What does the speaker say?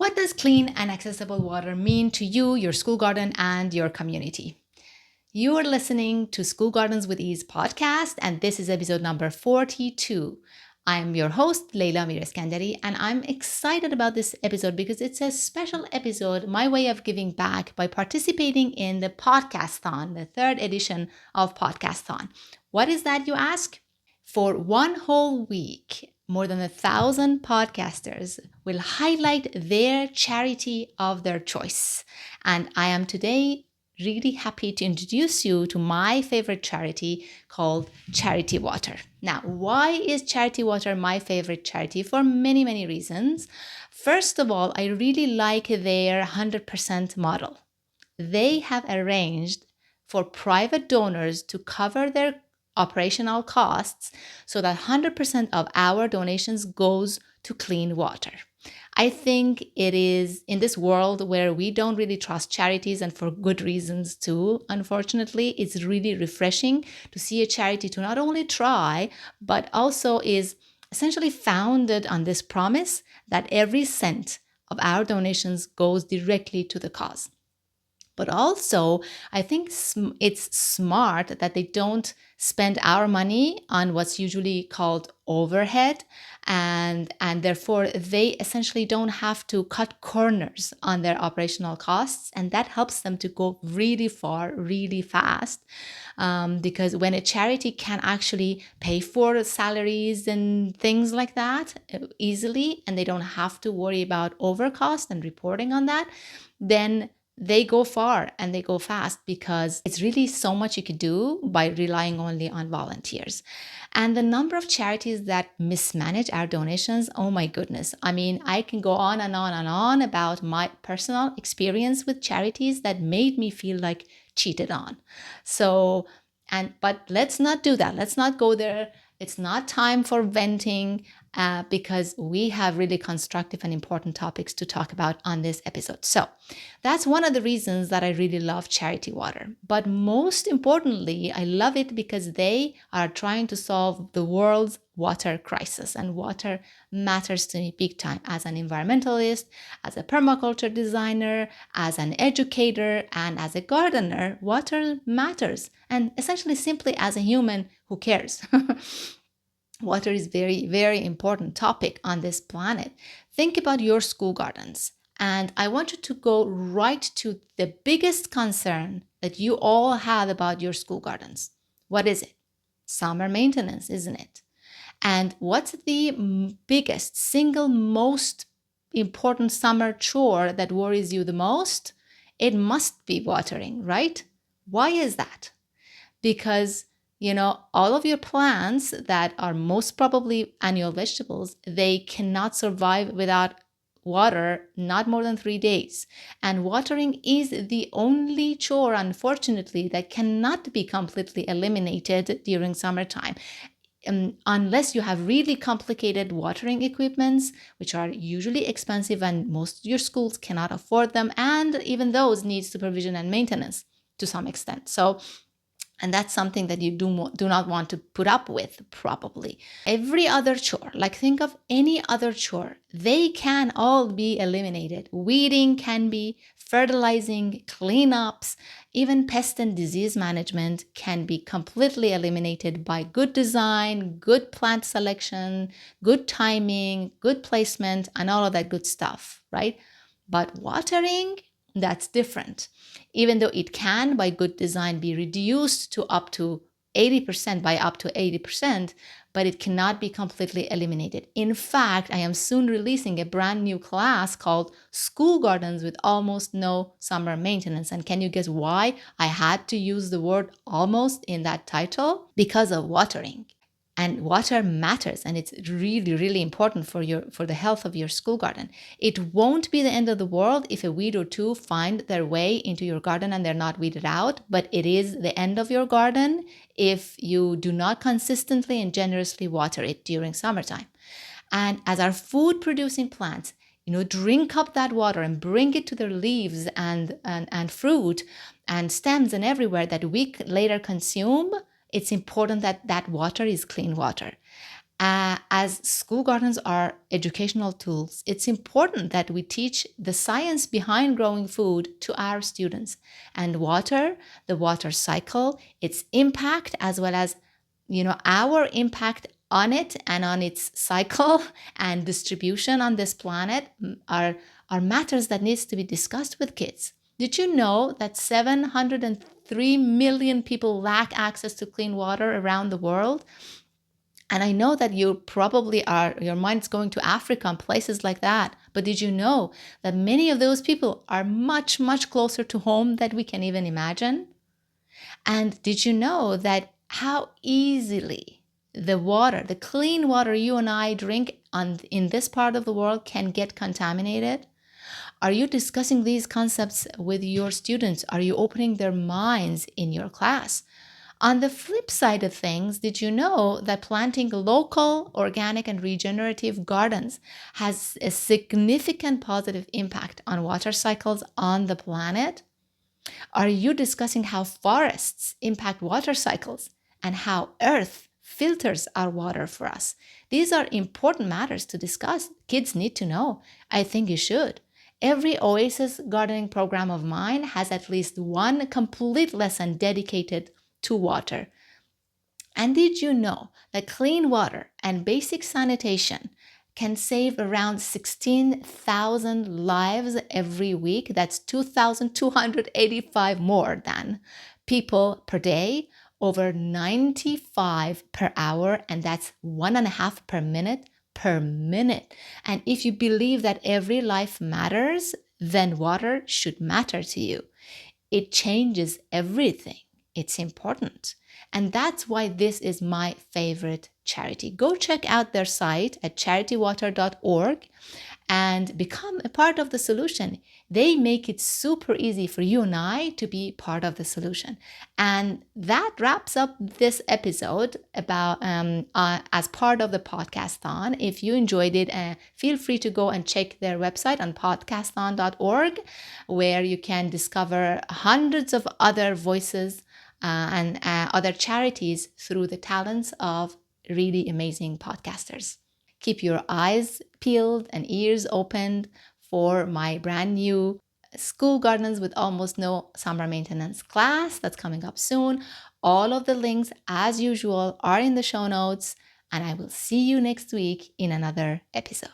What does clean and accessible water mean to you, your school garden, and your community? You are listening to School Gardens with Ease podcast, and this is episode number 42. I'm your host, Leila Mireskandari, and I'm excited about this episode because it's a special episode, my way of giving back by participating in the Podcasthon, the third edition of Podcasthon. What is that, you ask? For one whole week, more than 1,000 podcasters will highlight their charity of their choice. And I am today really happy to introduce you to my favorite charity called Charity Water. Now, why is Charity Water my favorite charity? For many, many reasons. First of all, I really like their 100% model. They have arranged for private donors to cover their operational costs so that 100% of our donations goes to clean water. I think it is in this world where we don't really trust charities, and for good reasons too, unfortunately, it's really refreshing to see a charity to not only try, but also is essentially founded on this promise that every cent of our donations goes directly to the cause. But also, I think it's smart that they don't spend our money on what's usually called overhead, and therefore they essentially don't have to cut corners on their operational costs, and that helps them to go really far, really fast. Because when a charity can actually pay for salaries and things like that easily, and they don't have to worry about overcost and reporting on that, then they go far and they go fast, because it's really so much you could do by relying only on volunteers. And the number of charities that mismanage our donations, oh my goodness. I mean, I can go on and on and on about my personal experience with charities that made me feel like cheated on. But let's not do that. Let's not go there. It's not time for venting, because we have really constructive and important topics to talk about on this episode. So that's one of the reasons that I really love Charity Water. But most importantly, I love it because they are trying to solve the world's water crisis, and water matters to me big time as an environmentalist, as a permaculture designer, as an educator, and as a gardener. Water matters, and essentially simply as a human who cares. Water is very, very important topic on this planet. Think about your school gardens. And I want you to go right to the biggest concern that you all have about your school gardens. What is it? Summer maintenance, isn't it? And what's the biggest, single most important summer chore that worries you the most? It must be watering, right? Why is that? Because all of your plants that are most probably annual vegetables, they cannot survive without water not more than 3 days. And watering is the only chore, unfortunately, that cannot be completely eliminated during summertime. Unless you have really complicated watering equipments, which are usually expensive and most of your schools cannot afford them. And even those need supervision and maintenance to some extent. And that's something that you do not want to put up with, probably. Every other chore, like think of any other chore, they can all be eliminated. Weeding can be, fertilizing, cleanups, even pest and disease management can be completely eliminated by good design, good plant selection, good timing, good placement, and all of that good stuff, right? But watering, that's different. Even though it can, by good design, be reduced to up to 80%, by up to 80%, but it cannot be completely eliminated. In fact, I am soon releasing a brand new class called School Gardens with Almost No Summer Maintenance. And can you guess why I had to use the word almost in that title? Because of watering. And water matters, and it's really, really important for the health of your school garden. It won't be the end of the world if a weed or two find their way into your garden and they're not weeded out, but it is the end of your garden if you do not consistently and generously water it during summertime. And as our food-producing plants, drink up that water and bring it to their leaves and fruit and stems and everywhere that we later consume, it's important that that water is clean water. As school gardens are educational tools, it's important that we teach the science behind growing food to our students, and water, the water cycle, its impact, as well as our impact on it and on its cycle and distribution on this planet are matters that needs to be discussed with kids. Did you know that 703 million people lack access to clean water around the world? And I know that you probably your mind's going to Africa and places like that. But did you know that many of those people are much, much closer to home than we can even imagine? And did you know that how easily the clean water you and I drink in this part of the world can get contaminated? Are you discussing these concepts with your students? Are you opening their minds in your class? On the flip side of things, did you know that planting local, organic, and regenerative gardens has a significant positive impact on water cycles on the planet? Are you discussing how forests impact water cycles and how Earth filters our water for us? These are important matters to discuss. Kids need to know. I think you should. Every Oasis gardening program of mine has at least one complete lesson dedicated to water. And did you know that clean water and basic sanitation can save around 16,000 lives every week? That's 2,285 more than people per day, over 95 per hour, and that's 1.5 per minute per minute. And if you believe that every life matters, then water should matter to you. It changes everything. It's important. And that's why this is my favorite charity. Go check out their site at charitywater.org and become a part of the solution. They make it super easy for you and I to be part of the solution. And that wraps up this episode about as part of the Podcasthon. If you enjoyed it, feel free to go and check their website on podcasthon.org, where you can discover hundreds of other voices and other charities through the talents of really amazing podcasters. Keep your eyes peeled and ears opened for my brand new School Gardens with Almost No Summer Maintenance class that's coming up soon. All of the links, as usual, are in the show notes, and I will see you next week in another episode.